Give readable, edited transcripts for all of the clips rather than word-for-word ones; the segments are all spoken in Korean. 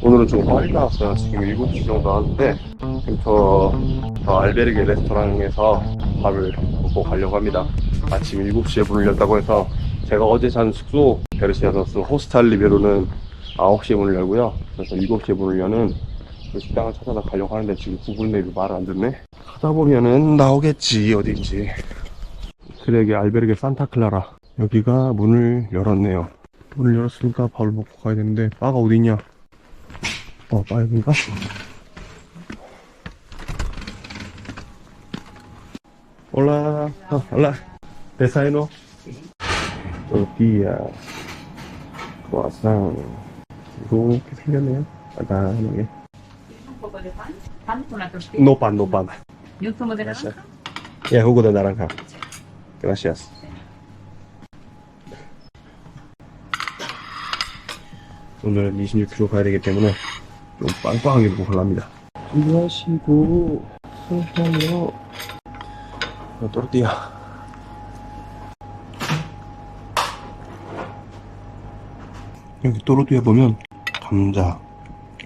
오늘은 좀 빨리 나왔어요. 지금 7시 정도 하는데 지금 저 알베르게 레스토랑에서 밥을 먹고 가려고 합니다. 아침 7시에 문을 열다고 해서 제가 어제 잔 숙소 베르시아노스 호스탈 리베로는 9시에 문을 열고요. 그래서 7시에 문을 여는 그 식당을 찾아서 가려고 하는데 지금 구글 맵이 말을 안 듣네. 하다 보면은 나오겠지 어딘지. 그레게 알베르게 산타클라라 여기가 문을 열었네요. 문을 열었으니까 밥을 먹고 가야 되는데 바가 어디 있냐? 바 여긴가? 올라 올라 데사이노 토르티야 크로아상 이렇게 생겼네요. 간단하게. Un poco de pan, pan con la tortilla. No pan, no pan. Y un zumo de naranja. 예, jugo de naranja. Gracias. 오늘은 26km 가야 되기 때문에 좀 빵빵하게 먹고 가랍니다. 준비하시고 손상요 또르띠아. 여기 또르띠아 보면 감자,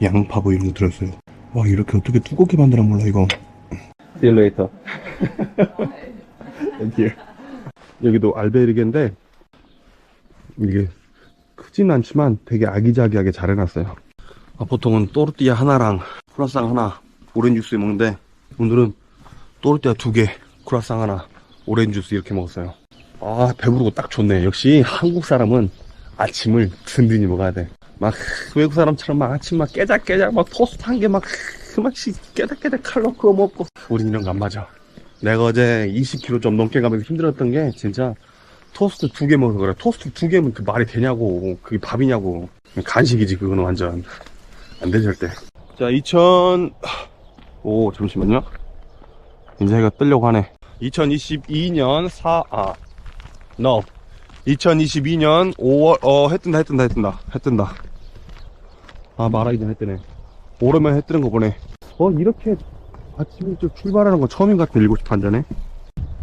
양파 뭐 이런 거 들어있어요. 와, 이렇게 어떻게 두껍게 만드나 몰라 이거. See you later. Thank you. 여기도 알베르게인데 이게 크진 않지만 되게 아기자기하게 잘 해놨어요. 보통은 또르띠아 하나랑 크루아상 하나 오렌지 주스 먹는데 오늘은 또르띠아 2개 크루아상 하나 오렌지 주스 이렇게 먹었어요. 배부르고 딱 좋네. 역시 한국 사람은 아침을 든든히 먹어야 돼. 막 외국 사람처럼 막 아침 막 깨작깨작 막 토스트 한 개 막 깨작깨작 칼 넣고 먹고 우린 이런 거 안 맞아. 내가 어제 20kg 좀 넘게 가면서 힘들었던 게 진짜 토스트 2개 먹어서 그래. 토스트 2개면 그 말이 되냐고. 그게 밥이냐고. 간식이지 그거는 완전 안 되지 절대. 자, 잠시만요. 이제 해가 뜨려고 하네. 2022년 2022년 5월 해 뜬다. 말하기 전에 해 뜨네. 오랜만에 해 뜨는 거 보네. 이렇게 아침에 좀 출발하는 건 처음인 것 같아. 7시 반 전에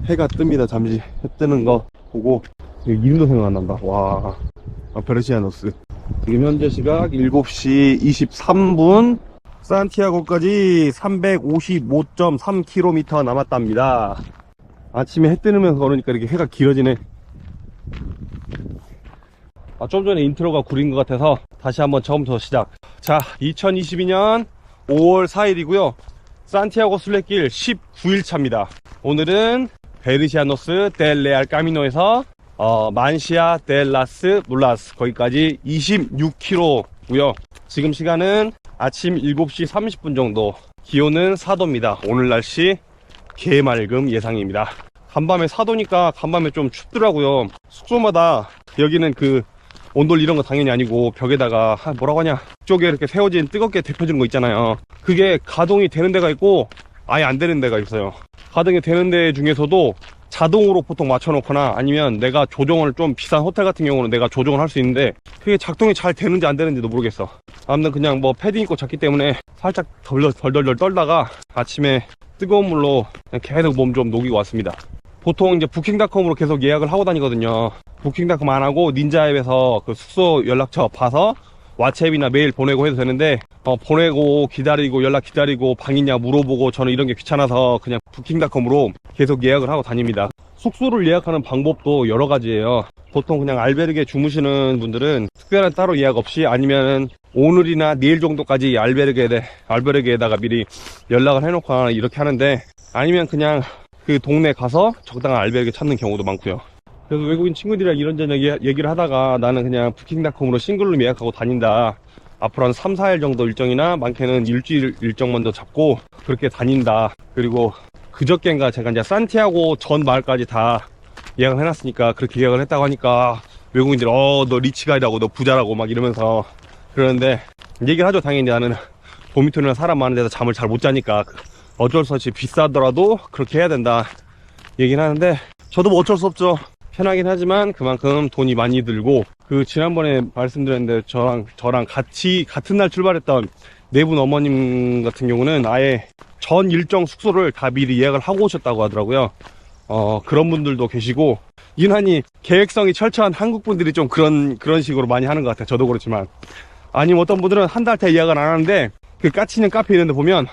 해가 뜹니다. 잠시 해 뜨는 거 보고 이름도 생각 안 난다. 와, 베르시아노스. 지금 현재 시각 7시 23분. 산티아고까지 355.3km 남았답니다. 아침에 해 뜨면서 걸으니까 이렇게 해가 길어지네. 좀 전에 인트로가 구린 것 같아서 다시 한번 처음부터 시작. 자, 2022년 5월 4일이고요 산티아고 순례길 19일 차입니다. 오늘은 베르시아노스 델 레알 까미노에서 만시아 델 라스 물라스 거기까지 26km고요 지금 시간은 아침 7시 30분 정도. 기온은 4도입니다 오늘 날씨 개맑음 예상입니다. 간밤에 4도니까 간밤에 좀 춥더라고요. 숙소마다 여기는 그 온돌 이런 거 당연히 아니고 벽에다가 뭐라고 하냐, 쪽에 이렇게 세워진 뜨겁게 데펴주는 거 있잖아요. 그게 가동이 되는 데가 있고 아예 안 되는 데가 있어요. 가동이 되는 데 중에서도 자동으로 보통 맞춰놓거나 아니면 내가 조정을, 좀 비싼 호텔 같은 경우는 내가 조정을 할 수 있는데 그게 작동이 잘 되는지 안 되는지도 모르겠어. 아무튼 그냥 뭐 패딩 입고 잤기 때문에 살짝 덜덜 떨다가 아침에 뜨거운 물로 그냥 계속 몸 좀 녹이고 왔습니다. 보통 이제 부킹닷컴으로 계속 예약을 하고 다니거든요. 부킹닷컴 안 하고 닌자앱에서 그 숙소 연락처 봐서 왓츠앱이나 메일 보내고 해도 되는데 보내고 기다리고 연락 기다리고 방 있냐 물어보고 저는 이런 게 귀찮아서 그냥 부킹닷컴으로 계속 예약을 하고 다닙니다. 숙소를 예약하는 방법도 여러 가지예요. 보통 그냥 알베르게 주무시는 분들은 특별한 따로 예약 없이 아니면 오늘이나 내일 정도까지 알베르게에다가 미리 연락을 해놓거나 이렇게 하는데, 아니면 그냥 그 동네 가서 적당한 알베르게 찾는 경우도 많고요. 그래서 외국인 친구들이랑 이런저런 얘기를 하다가 나는 그냥 부킹닷컴으로 싱글룸 예약하고 다닌다. 앞으로 한 3, 4일 정도 일정이나 많게는 일주일 일정 먼저 잡고 그렇게 다닌다. 그리고 그저께인가 제가 이제 산티아고 전 마을까지 다 예약을 해놨으니까 그렇게 예약을 했다고 하니까 외국인들이 너 리치가이라고 너 부자라고 막 이러면서 그러는데, 얘기를 하죠. 당연히 나는 도미토리나 사람 많은 데서 잠을 잘 못 자니까 어쩔 수 없이 비싸더라도 그렇게 해야 된다 얘기는 하는데, 저도 뭐 어쩔 수 없죠. 편하긴 하지만 그만큼 돈이 많이 들고, 그 지난번에 말씀드렸는데 저랑 같은 날 출발했던 네 분 어머님 같은 경우는 아예 전 일정 숙소를 다 미리 예약을 하고 오셨다고 하더라고요. 그런 분들도 계시고, 유난히 계획성이 철저한 한국 분들이 좀 그런 식으로 많이 하는 것 같아요. 저도 그렇지만 아니면 어떤 분들은 한 달 때 예약을 안 하는데, 그 까치는 카페 있는데 보면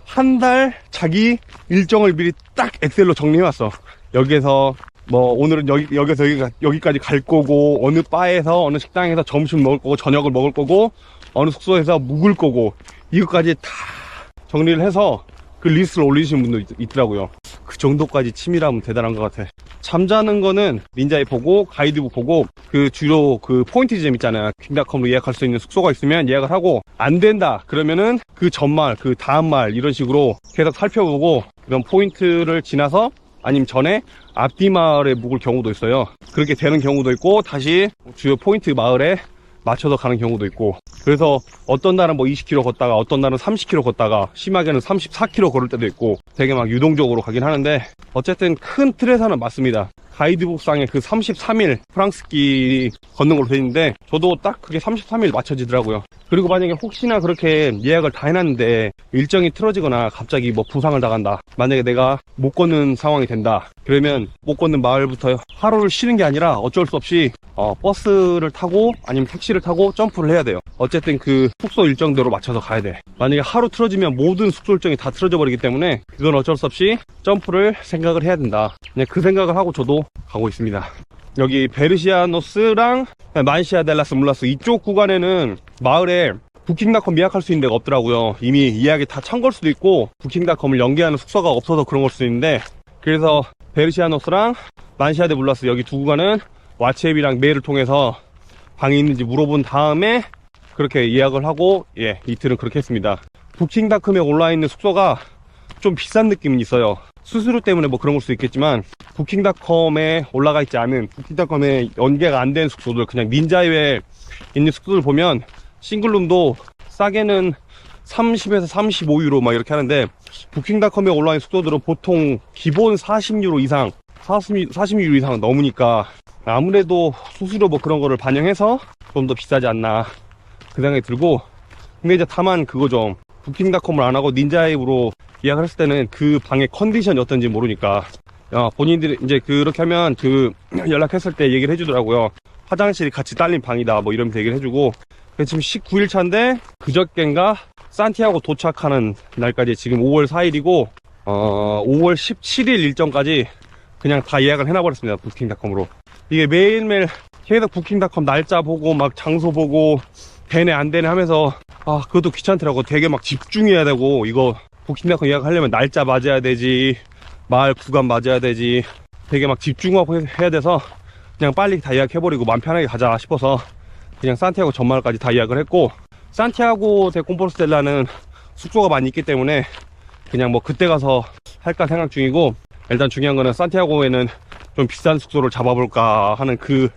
한 달 자기 일정을 미리 딱 엑셀로 정리해왔어. 여기에서 뭐 오늘은 여기서 여기까지 갈 거고, 어느 바에서 어느 식당에서 점심 먹을 거고, 저녁을 먹을 거고, 어느 숙소에서 묵을 거고, 이것까지 다 정리를 해서 그 리스트를 올리시는 분도 있더라고요. 그 정도까지 치밀하면 대단한 것 같아. 잠자는 거는 닌자에 보고, 가이드북 보고, 그 주로 그 포인트 지점 있잖아요. 킹닷컴으로 예약할 수 있는 숙소가 있으면 예약을 하고, 안 된다 그러면은 그 전말, 그 다음말 이런 식으로 계속 살펴보고, 그런 포인트를 지나서 아니면 전에 앞뒤 마을에 묵을 경우도 있어요. 그렇게 되는 경우도 있고, 다시 주요 포인트 마을에 맞춰서 가는 경우도 있고. 그래서 어떤 날은 뭐 20km 걷다가, 어떤 날은 30km 걷다가, 심하게는 34km 걸을 때도 있고, 되게 막 유동적으로 가긴 하는데, 어쨌든 큰 틀에서는 맞습니다. 가이드북상에 그 33일 프랑스끼리 걷는 걸로 돼 있는데, 저도 딱 그게 33일 맞춰지더라고요. 그리고 만약에 혹시나 그렇게 예약을 다 해놨는데 일정이 틀어지거나 갑자기 뭐 부상을 당한다, 만약에 내가 못 걷는 상황이 된다, 그러면 못 걷는 마을부터 하루를 쉬는 게 아니라 어쩔 수 없이 버스를 타고 아니면 택시를 타고 점프를 해야 돼요. 어쨌든 그 숙소 일정대로 맞춰서 가야 돼. 만약에 하루 틀어지면 모든 숙소 일정이 다 틀어져 버리기 때문에 그건 어쩔 수 없이 점프를 생각을 해야 된다. 그냥 그 생각을 하고 저도 가고 있습니다. 여기 베르시아노스랑 만시아 델라스 물라스 이쪽 구간에는 마을에 부킹닷컴 예약할 수 있는 데가 없더라고요. 이미 예약이 다 찬 걸 수도 있고, 부킹닷컴을 연계하는 숙소가 없어서 그런 걸 수도 있는데, 그래서 베르시아노스랑 만시아 데 물라스 여기 두 구간은 왓츠앱이랑 메일을 통해서 방이 있는지 물어본 다음에 그렇게 예약을 하고, 예, 이틀은 그렇게 했습니다. 부킹닷컴에 올라와 있는 숙소가 좀 비싼 느낌은 있어요. 수수료 때문에 뭐 그런 걸 수 있겠지만, 부킹닷컴에 올라가 있지 않은, 부킹닷컴에 연계가 안 된 숙소들, 그냥 닌자에 있는 숙소들 보면 싱글룸도 싸게는 30에서 35유로 막 이렇게 하는데, 부킹닷컴에 올라와 있는 숙소들은 보통 기본 40유로 이상, 40유로 이상은 넘으니까 아무래도 수수료 뭐 그런 거를 반영해서 좀 더 비싸지 않나 그 생각이 들고. 근데 이제 다만 그거죠, 부킹닷컴을 안 하고 닌자앱으로 예약을 했을 때는 그 방의 컨디션이 어떤지 모르니까, 본인들이 이제 그렇게 하면 그 연락했을 때 얘기를 해주더라고요. 화장실이 같이 딸린 방이다 뭐 이러면서 얘기를 해주고. 지금 19일 차인데 그저껜가 산티아고 도착하는 날까지 지금 5월 4일이고 5월 17일 일정까지 그냥 다 예약을 해놔버렸습니다. 부킹닷컴으로. 이게 매일매일 계속 부킹닷컴 날짜 보고 막 장소 보고 되네 안 되네 하면서 그것도 귀찮더라고. 되게 막 집중해야 되고, 이거 부킹닷컴 예약하려면 날짜 맞아야 되지, 마을 구간 맞아야 되지, 되게 막 집중하고 해야 돼서 그냥 빨리 다 예약해버리고 마음 편하게 가자 싶어서 그냥 산티아고 전마을까지 다 예약을 했고, 산티아고 데 콤포스텔라는 숙소가 많이 있기 때문에 그냥 뭐 그때 가서 할까 생각 중이고, 일단 중요한 거는 산티아고에는 좀 비싼 숙소를 잡아볼까 하는 그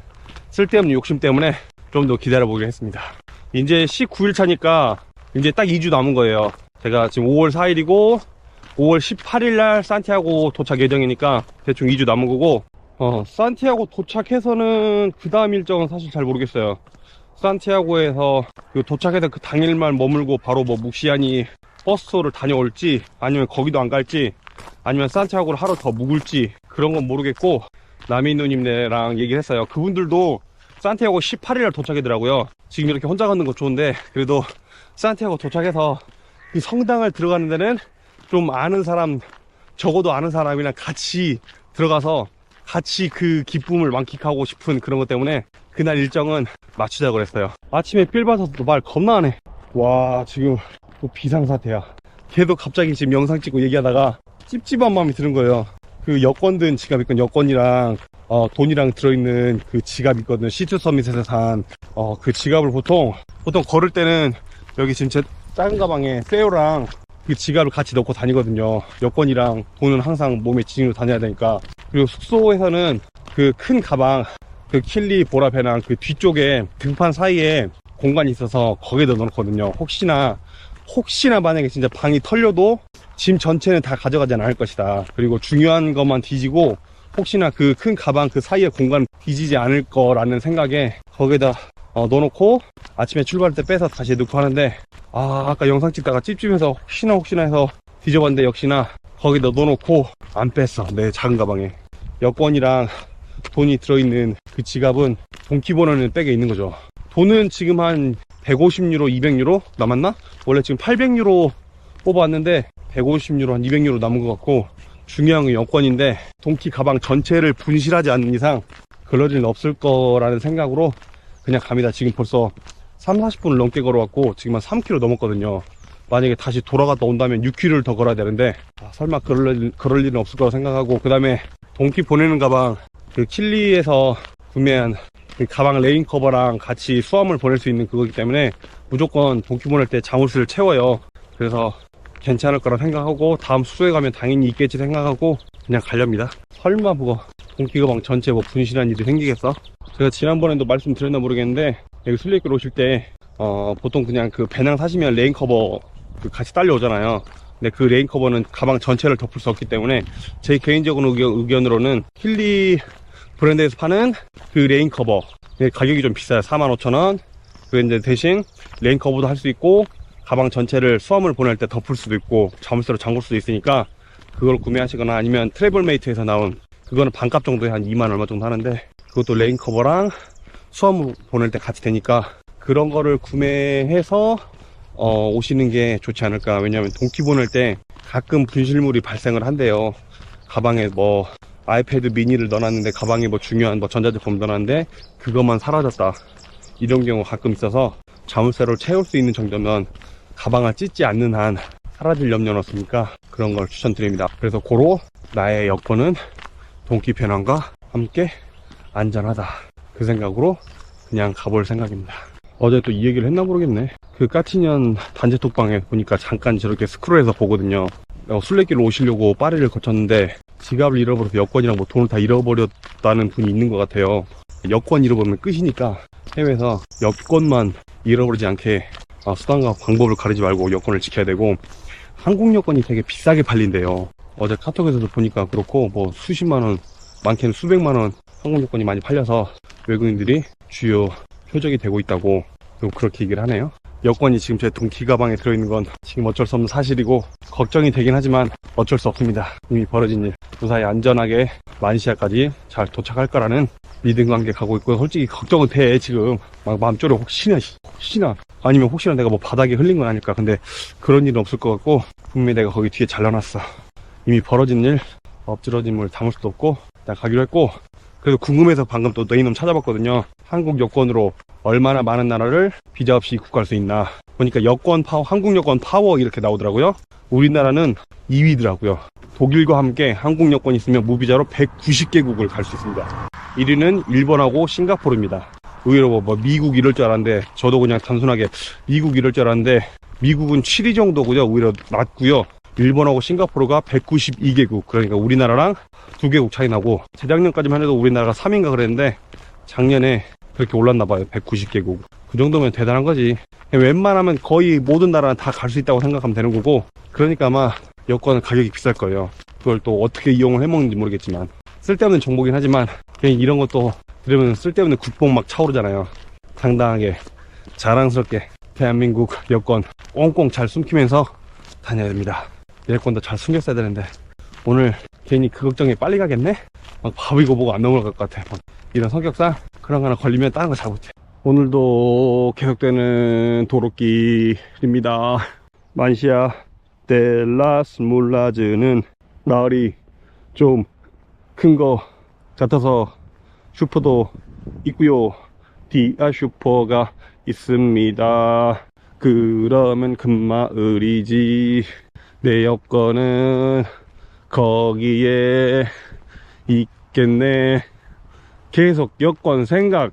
쓸데없는 욕심 때문에 좀 더 기다려보기로 했습니다. 이제 19일 차니까 이제 딱 2주 남은 거예요. 제가 지금 5월 4일이고 5월 18일 날 산티아고 도착 예정이니까 대충 2주 남은 거고, 산티아고 도착해서는 그 다음 일정은 사실 잘 모르겠어요. 산티아고에서 그 도착해서 그 당일만 머물고 바로 뭐 묵시안이 버스를 다녀올지, 아니면 거기도 안 갈지, 아니면 산티아고를 하루 더 묵을지, 그런 건 모르겠고, 남인 누님네랑 얘기를 했어요. 그분들도 산티아고 18일날 도착이더라고요. 지금 이렇게 혼자 가는 거 좋은데, 그래도 산티아고 도착해서 이 성당을 들어가는 데는 좀 아는 사람, 적어도 아는 사람이랑 같이 들어가서 같이 그 기쁨을 만끽하고 싶은 그런 것 때문에 그날 일정은 맞추자고 그랬어요. 아침에 필 봐서 말 겁나 하네. 와, 지금 또 비상사태야. 계속 갑자기 지금 영상 찍고 얘기하다가 찝찝한 마음이 드는 거예요. 그 여권 든 지갑 있건, 여권이랑 돈이랑 들어있는 그 지갑 있거든. 시트 서밋에서 산 그 지갑을 보통 걸을 때는 여기 지금 제 작은 가방에 세요랑 그 지갑을 같이 넣고 다니거든요. 여권이랑 돈은 항상 몸에 지니고 다녀야 되니까. 그리고 숙소에서는 그 큰 가방, 그 킬리 보라 배낭 그 뒤쪽에 등판 사이에 공간이 있어서 거기에 넣어놓거든요. 혹시나 만약에 진짜 방이 털려도 짐 전체는 다 가져가진 않을 것이다. 그리고 중요한 것만 뒤지고 혹시나 그 큰 가방 그 사이에 공간 뒤지지 않을 거라는 생각에 거기에다 넣어놓고 아침에 출발할 때 빼서 다시 넣고 하는데, 아까 영상 찍다가 찝찝해서 혹시나 해서 뒤져봤는데 역시나 거기다 넣어놓고 안 뺐어. 내 작은 가방에 여권이랑 돈이 들어있는 그 지갑은 돈 키보너는 백에 있는 거죠. 돈은 지금 한 150유로, 200유로 남았나? 원래 지금 800유로 뽑아왔는데 150유로, 한 200유로 남은 것 같고, 중요한 건 여권인데 동키 가방 전체를 분실하지 않는 이상 그럴 일은 없을 거라는 생각으로 그냥 갑니다. 지금 벌써 30-40분을 넘게 걸어왔고 지금 한 3km 넘었거든요. 만약에 다시 돌아갔다 온다면 6km를 더 걸어야 되는데 설마 그럴 일은 없을 거라고 생각하고, 그 다음에 동키 보내는 가방, 그 칠리에서 구매한 그 가방 레인 커버랑 같이 수화물 보낼 수 있는 그거기 때문에 무조건 동키 보낼 때 자물쇠를 채워요. 그래서 괜찮을 거라 생각하고 다음 숙소에 가면 당연히 있겠지 생각하고 그냥 가렵니다. 설마 뭐 동키 가방 전체 뭐 분실한 일이 생기겠어? 제가 지난번에도 말씀드렸나 모르겠는데 여기 순례길 오실 때 보통 그냥 그 배낭 사시면 레인 커버 그 같이 딸려오잖아요. 근데 그 레인 커버는 가방 전체를 덮을 수 없기 때문에 제 개인적인 의견으로는 힐리 브랜드에서 파는 그 레인 커버 가격이 좀 비싸요. 45,000원. 그 이제 대신 레인 커버도 할 수 있고 가방 전체를 수화물 보낼 때 덮을 수도 있고 자물쇠로 잠글 수도 있으니까 그걸 구매하시거나, 아니면 트래블메이트에서 나온 그거는 반값 정도에 한 2만 얼마 정도 하는데 그것도 레인 커버랑 수화물 보낼 때 같이 되니까 그런 거를 구매해서 오시는 게 좋지 않을까. 왜냐하면 동키 보낼 때 가끔 분실물이 발생을 한대요. 가방에 뭐 아이패드 미니를 넣어놨는데 가방에 뭐 중요한 뭐 전자제품 넣어놨는데 그것만 사라졌다, 이런 경우 가끔 있어서 자물쇠로 채울 수 있는 정도면 가방을 찢지 않는 한 사라질 염려는 없으니까 그런 걸 추천드립니다. 그래서 고로 나의 여권은 동키 배낭과 함께 안전하다, 그 생각으로 그냥 가볼 생각입니다. 어제 또 이 얘기를 했나 모르겠네. 그 까치년 단체톡방에 보니까 잠깐 저렇게 스크롤해서 보거든요. 순례길로 오시려고 파리를 거쳤는데 지갑을 잃어버려서 여권이랑 뭐 돈을 다 잃어버렸다는 분이 있는 것 같아요. 여권 잃어버리면 끝이니까 해외에서 여권만 잃어버리지 않게 수단과 방법을 가리지 말고 여권을 지켜야 되고, 한국 여권이 되게 비싸게 팔린대요. 어제 카톡에서도 보니까 그렇고 뭐 수십만원, 많게는 수백만원 한국 여권이 많이 팔려서 외국인들이 주요 표적이 되고 있다고 그렇게 얘기를 하네요. 여권이 지금 제 동키 가방에 들어있는 건 지금 어쩔 수 없는 사실이고 걱정이 되긴 하지만 어쩔 수 없습니다. 이미 벌어진 일, 무사히 안전하게 마니시아까지 잘 도착할 거라는 믿음과 함께 가고 있고, 솔직히 걱정은 돼. 지금 막 마음속으로 혹시나 아니면 혹시나 내가 뭐 바닥에 흘린 건 아닐까. 근데 그런 일은 없을 것 같고 분명히 내가 거기 뒤에 잘라놨어. 이미 벌어진 일, 엎질러진 물 담을 수도 없고 일단 가기로 했고, 그래서 궁금해서 방금 또 너희놈 찾아봤거든요. 한국 여권으로 얼마나 많은 나라를 비자 없이 입국할 수 있나 보니까 여권 파워, 한국 여권 파워 이렇게 나오더라고요. 우리나라는 2위더라고요. 독일과 함께 한국 여권이 있으면 무비자로 190개국을 갈 수 있습니다. 1위는 일본하고 싱가포르입니다. 의외로 뭐 미국 이럴 줄 알았는데, 저도 그냥 단순하게 미국 이럴 줄 알았는데 미국은 7위 정도고요. 오히려 낮고요. 일본하고 싱가포르가 192개국, 그러니까 우리나라랑 2개국 차이 나고, 재작년까지만 해도 우리나라가 3위인가 그랬는데 작년에 그렇게 올랐나봐요. 190개국. 그 정도면 대단한 거지. 웬만하면 거의 모든 나라는 다 갈 수 있다고 생각하면 되는 거고, 그러니까 아마 여권은 가격이 비쌀 거예요. 그걸 또 어떻게 이용을 해먹는지 모르겠지만, 쓸데없는 정보긴 하지만 그냥 이런 것도 들으면 쓸데없는 국뽕 막 차오르잖아요. 당당하게 자랑스럽게 대한민국 여권 꽁꽁 잘 숨기면서 다녀야 됩니다. 여권도 잘 숨겼어야 되는데 오늘 괜히 그 걱정에 빨리 가겠네? 막 바보이고 뭐고 안 넘어갈 것 같아. 막 이런 성격상 그런 거 하나 걸리면 다른 거 잘 못해. 오늘도 계속되는 도로길입니다. 만시아 델라스 물라즈는 마을이 좀 큰 거 같아서 슈퍼도 있고요. 디아 슈퍼가 있습니다. 그러면 금마을이지. 내 여권은 거기에 있겠네. 계속 여권 생각.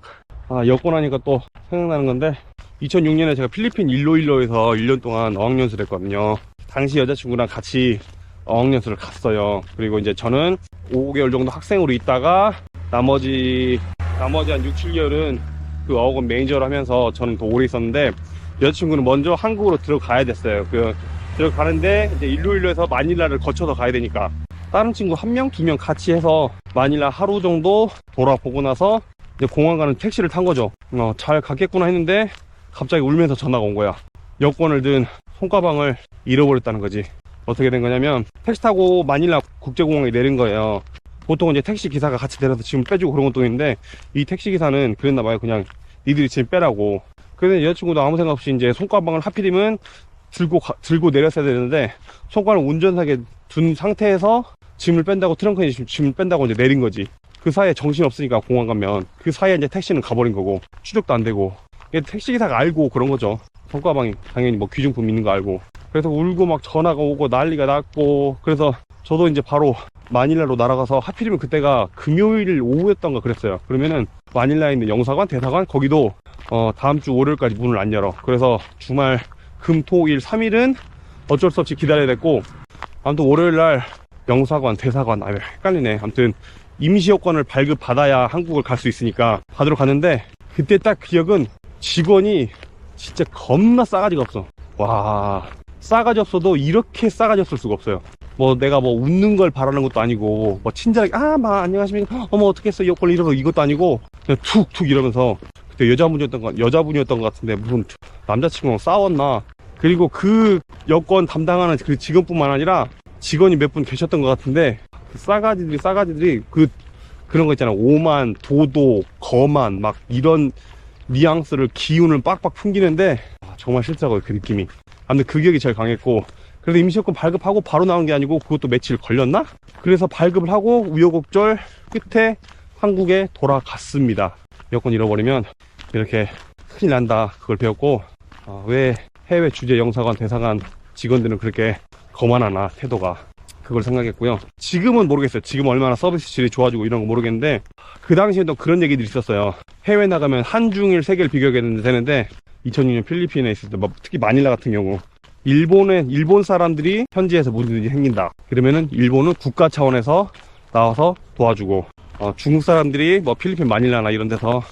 여권 하니까 또 생각나는 건데, 2006년에 제가 필리핀 일로일로에서 1년 동안 어학연수를 했거든요. 당시 여자친구랑 같이 어학연수를 갔어요. 그리고 이제 저는 5개월 정도 학생으로 있다가 나머지 한 6, 7개월은 그 어학원 매니저를 하면서 저는 더 오래 있었는데, 여자친구는 먼저 한국으로 들어가야 됐어요. 들어가는데 이제 일로일로에서 마닐라를 거쳐서 가야 되니까 다른 친구 1명, 2명 같이 해서 마닐라 하루 정도 돌아보고 나서 이제 공항 가는 택시를 탄 거죠. 잘 갔겠구나 했는데 갑자기 울면서 전화가 온 거야. 여권을 든 손가방을 잃어버렸다는 거지. 어떻게 된 거냐면 택시 타고 마닐라 국제공항에 내린 거예요. 보통은 이제 택시 기사가 같이 내려서 지금 빼주고 그런 것도 있는데, 이 택시 기사는 그랬나봐요. 그냥 니들이 지금 빼라고. 그래서 여자친구도 아무 생각 없이 이제 손가방을 하필이면 들고 내렸어야 되는데, 손가락을 운전석에 둔 상태에서 짐을 뺀다고, 트렁크에 짐을 뺀다고 이제 내린 거지. 그 사이에 정신 없으니까 공항 가면, 그 사이에 이제 택시는 가버린 거고, 추적도 안 되고, 택시기사가 알고 그런 거죠. 손가방이 당연히 뭐 귀중품 있는 거 알고. 그래서 울고 막 전화가 오고 난리가 났고, 그래서 저도 이제 바로 마닐라로 날아가서, 하필이면 그때가 금요일 오후였던가 그랬어요. 그러면은 마닐라에 있는 영사관, 대사관 거기도 다음 주 월요일까지 문을 안 열어. 그래서 주말 금, 토, 일 3일은 어쩔 수 없이 기다려야 됐고, 아무튼 월요일날 영사관, 대사관, 헷갈리네. 아무튼 임시 여권을 발급받아야 한국을 갈 수 있으니까 받으러 갔는데, 그때 딱 기억은 직원이 진짜 겁나 싸가지가 없어. 와, 싸가지 없어도 이렇게 싸가지 없을 수가 없어요. 뭐 내가 뭐 웃는 걸 바라는 것도 아니고, 뭐 친절하게 안녕하십니까, 어머 어떻게 했어 여권 이러면서, 이것도 아니고 그냥 툭툭 이러면서. 그때 여자분이었던 것 같은데 무슨 남자친구랑 싸웠나. 그리고 그 여권 담당하는 그 직원뿐만 아니라 직원이 몇 분 계셨던 것 같은데, 그 싸가지들이 그런 거 있잖아. 오만, 도도, 거만, 막 이런 뉘앙스를, 기운을 빡빡 풍기는데, 정말 싫더라고요, 그 느낌이. 아무튼 그 기억이 제일 강했고, 그래서 임시여권 발급하고 바로 나온 게 아니고 그것도 며칠 걸렸나? 그래서 발급을 하고 우여곡절 끝에 한국에 돌아갔습니다. 여권 잃어버리면 이렇게 큰일 난다, 그걸 배웠고, 왜 해외 주재 영사관, 대사관 직원들은 그렇게 거만하나, 태도가. 그걸 생각했고요. 지금은 모르겠어요. 지금 얼마나 서비스 질이 좋아지고 이런 거 모르겠는데, 그 당시에도 그런 얘기들이 있었어요. 해외 나가면 한중일 세계를 비교하게 되는데, 2006년 필리핀에 있을 때, 특히 마닐라 같은 경우, 일본 사람들이 현지에서 무슨 일이 생긴다 그러면은 일본은 국가 차원에서 나와서 도와주고, 중국 사람들이 뭐 필리핀 마닐라나 이런 데서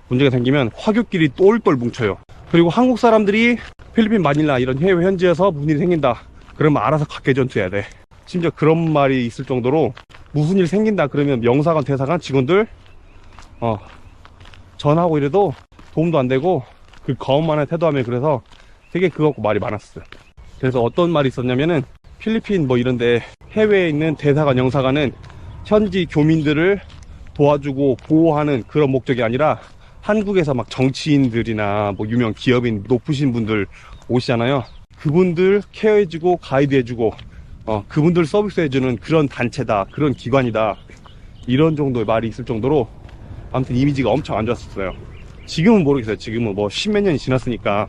문제가 생기면 화교끼리 똘똘 뭉쳐요. 그리고 한국 사람들이 필리핀 마닐라 이런 해외 현지에서 무슨 일이 생긴다 그러면 알아서 각계 전투해야 돼. 심지어 그런 말이 있을 정도로, 무슨 일 생긴다 그러면 영사관, 대사관 직원들 전화하고 이래도 도움도 안 되고, 그 거만한 태도하면, 그래서 되게 그거 갖고 말이 많았어요. 그래서 어떤 말이 있었냐면은, 필리핀 뭐 이런데 해외에 있는 대사관, 영사관은 현지 교민들을 도와주고 보호하는 그런 목적이 아니라, 한국에서 막 정치인들이나 뭐 유명 기업인 높으신 분들 오시잖아요. 그분들 케어해주고 가이드해주고 그분들 서비스해주는 그런 단체다, 그런 기관이다, 이런 정도의 말이 있을 정도로 아무튼 이미지가 엄청 안 좋았었어요. 지금은 모르겠어요. 지금은 뭐 십몇 년이 지났으니까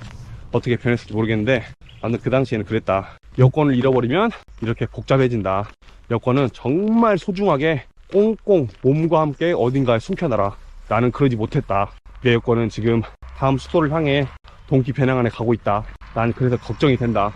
어떻게 변했을지 모르겠는데, 아무튼 그 당시에는 그랬다. 여권을 잃어버리면 이렇게 복잡해진다. 여권은 정말 소중하게 꽁꽁 몸과 함께 어딘가에 숨겨놔라. 나는 그러지 못했다. 내 여권은 지금 다음 숙소를 향해 동기 배낭 안에 가고 있다. 난 그래서 걱정이 된다.